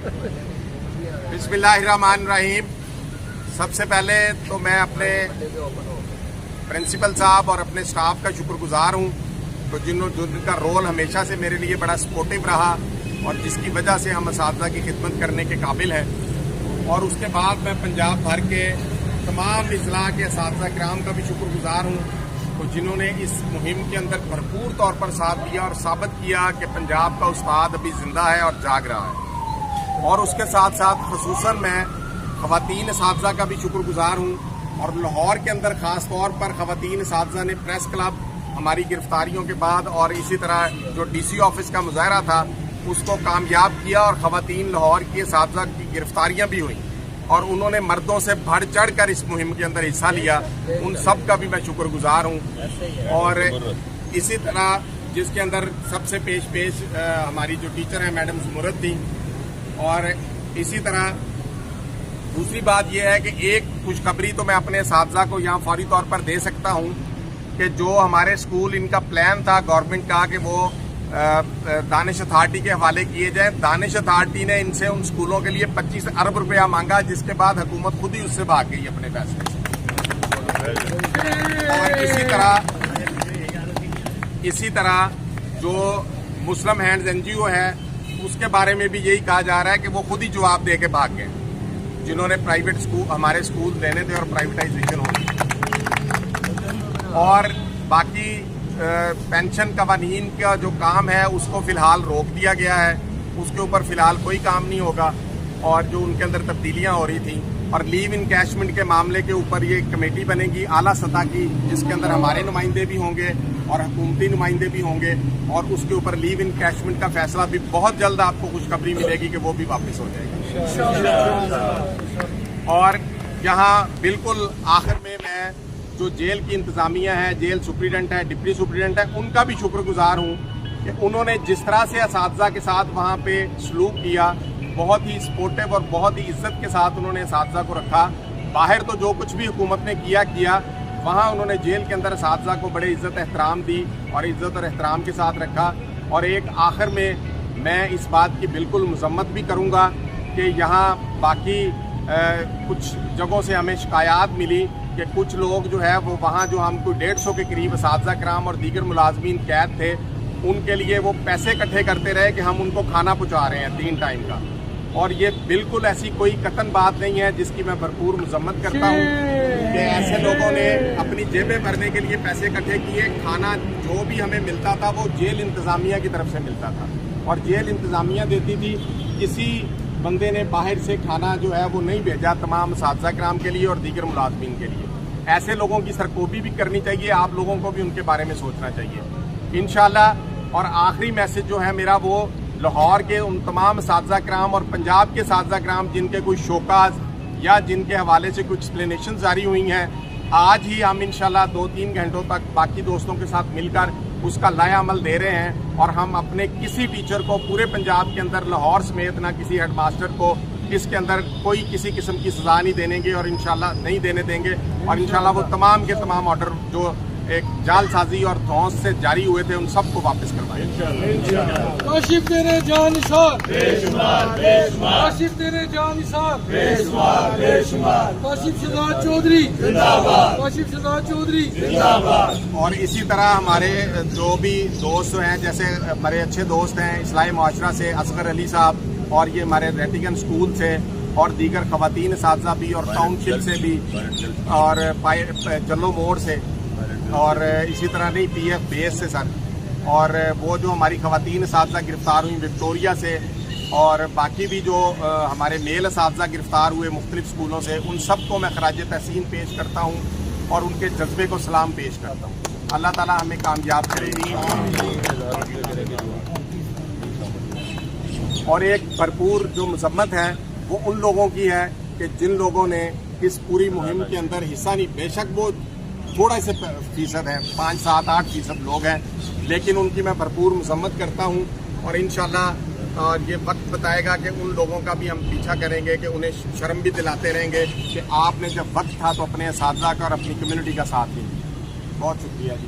बिस्मिल्लाहिर्रहमानिर्रहीम। सबसे पहले तो मैं अपने प्रिंसिपल साहब और अपने स्टाफ का शुक्रगुजार हूँ, तो जिनका रोल हमेशा से मेरे लिए बड़ा सपोर्टिव रहा और जिसकी वजह से हम असातिज़ा की खिदमत करने के काबिल हैं। और उसके बाद मैं पंजाब भर के तमाम अजला के असातिज़ा किराम का भी शुक्रगुजार हूँ, तो जिन्होंने इस मुहिम के अंदर भरपूर तौर पर साथ दिया और साबित किया कि पंजाब का उस्ताद अभी जिंदा है और जाग रहा है। और उसके साथ साथ खसूसन मैं ख़वातीन असातिज़ा का भी शुक्रगुजार हूँ, और लाहौर के अंदर ख़ास तौर पर ख़वातीन असातिज़ा ने प्रेस क्लब हमारी गिरफ्तारियों के बाद और इसी तरह जो DC ऑफिस का मुजाहरा था उसको कामयाब किया, और ख़वातीन लाहौर की असातिज़ा की गिरफ्तारियाँ भी हुई और उन्होंने मर्दों से बढ़ चढ़ कर इस मुहिम के अंदर हिस्सा लिया। उन सब का भी मैं शुक्रगुजार हूँ। और इसी तरह जिसके अंदर सबसे पेश हमारी जो टीचर हैं मैडम ज़ुमरत थी। और इसी तरह दूसरी बात यह है कि एक खुशखबरी तो मैं अपने असातिज़ा को यहाँ फौरी तौर पर दे सकता हूँ कि जो हमारे स्कूल इनका प्लान था गवर्नमेंट का कि वो दानिश अथॉरिटी के हवाले किए जाए, दानिश अथॉरिटी ने इनसे उन स्कूलों के लिए 25 अरब रुपया मांगा, जिसके बाद हुकूमत खुद ही उससे भाग गई अपने फैसले से। और इसी तरह जो मुस्लिम हैंड्स NGO है उसके बारे में भी यही कहा जा रहा है कि वो खुद ही जवाब दे के भाग गए, जिन्होंने प्राइवेट स्कूल हमारे स्कूल देने थे और प्राइवेटाइजेशन होगी। और बाकी पेंशन कवानीन का जो काम है उसको फिलहाल रोक दिया गया है, उसके ऊपर फिलहाल कोई काम नहीं होगा। और जो उनके अंदर तब्दीलियां हो रही थी, और लीव इनकैशमेंट के मामले के ऊपर ये कमेटी बनेगी आला सतह की, जिसके अंदर हमारे नुमाइंदे भी होंगे और हुकूमती नुमाइंदे भी होंगे, और उसके ऊपर लीव इनकैशमेंट का फैसला भी बहुत जल्द आपको खुशखबरी मिलेगी कि वो भी वापस हो जाएगा। और यहाँ बिल्कुल आखिर में मैं जो जेल की इंतजामिया है, जेल सुप्रीडेंट है, डिप्टी सुप्रीडेंट है, उनका भी शुक्रगुजार हूँ कि उन्होंने जिस तरह से असातिज़ा के साथ वहाँ पे सलूक किया, बहुत ही सपोर्टिव और बहुत ही इज्जत के साथ उन्होंने असातिज़ा को रखा। बाहर तो जो कुछ भी हुकूमत ने किया वहाँ उन्होंने जेल के अंदर असातिज़ा को बड़े इज्जत एहतराम दी और इज्जत और एहतराम के साथ रखा। और एक आखिर में मैं इस बात की बिल्कुल मजम्मत भी करूँगा कि यहाँ बाकी कुछ जगहों से हमें शिकायत मिली कि कुछ लोग जो है वो वहाँ जो हम कोई 150 के करीब असातिज़ा किराम और दीगर मुलाजमीन कैद थे, उनके लिए वो पैसे इकट्ठे करते रहे कि हम उनको खाना पहुँचा रहे हैं 3 टाइम का। और ये बिल्कुल ऐसी कोई कतन बात नहीं है, जिसकी मैं भरपूर मजम्मत करता हूँ कि ऐसे लोगों ने अपनी जेबें भरने के लिए पैसे इकट्ठे किए। खाना जो भी हमें मिलता था वो जेल इंतज़ामिया की तरफ से मिलता था, और जेल इंतज़ामिया देती थी। किसी बंदे ने बाहर से खाना जो है वो नहीं भेजा तमाम असातिज़ा किराम के लिए और दीगर मुलाजमीन के लिए। ऐसे लोगों की सरकोबी भी करनी चाहिए, आप लोगों को भी उनके बारे में सोचना चाहिए इंशाल्लाह। और आखिरी मैसेज जो है मेरा वो लाहौर के उन तमाम असातिज़ा किराम और पंजाब के असातिज़ा किराम जिनके कोई शोकाज या जिनके हवाले से कुछ एक्सप्लेनेशन जारी हुई हैं, आज ही हम इंशाल्लाह 2-3 घंटों तक बाकी दोस्तों के साथ मिलकर उसका लाया अमल दे रहे हैं। और हम अपने किसी टीचर को पूरे पंजाब के अंदर लाहौर समेत ना किसी हेडमास्टर को इसके अंदर कोई किसी किस्म की सज़ा नहीं देंगे और इंशाल्लाह नहीं देने देंगे। और इंशाल्लाह वो तमाम के तमाम ऑर्डर जो एक जालसाजी और धौंस से जारी हुए थे उन सबको वापस करवाएंगे। काशिफ तेरे जान निसार काशिफ तेरे जान निसार काशिफ शहजाद चौधरी जिंदाबाद, काशिफ शहजाद चौधरी जिंदाबाद। और इसी तरह हमारे जो भी दोस्त हैं, जैसे हमारे अच्छे दोस्त हैं इस्लाही मुआशरा से असगर अली साहब, और ये हमारे रेटिगन स्कूल से, और दीगर ख़वातीन असातिज़ा भी और टाउनशिप से भी, और जल्लो मोड़ से, और इसी तरह नहीं PF बेस से सर, और वो जो हमारी ख़वातीन असातिज़ा गिरफ़्तार हुई विक्टोरिया से, और बाकी भी जो हमारे मेल असातिज़ा गिरफ़्तार हुए मुख्तलिफ स्कूलों से, उन सब को मैं ख़राज तहसीन पेश करता हूँ और उनके जज्बे को सलाम पेश करता हूँ। अल्लाह ताला हमें कामयाब करेगी। और एक भरपूर जो मजम्मत है वो उन लोगों की है कि जिन लोगों ने इस पूरी मुहिम के अंदर हिस्सा नहीं, बेशक वो थोड़ा से फीसद है, 5, 7, 8% लोग हैं, लेकिन उनकी मैं भरपूर मजम्मत करता हूँ। और इंशाल्लाह और ये वक्त बताएगा कि उन लोगों का भी हम पीछा करेंगे कि उन्हें शर्म भी दिलाते रहेंगे कि आपने जब वक्त था तो अपने असातिज़ा का और अपनी कम्युनिटी का साथ दी। बहुत शुक्रिया जी।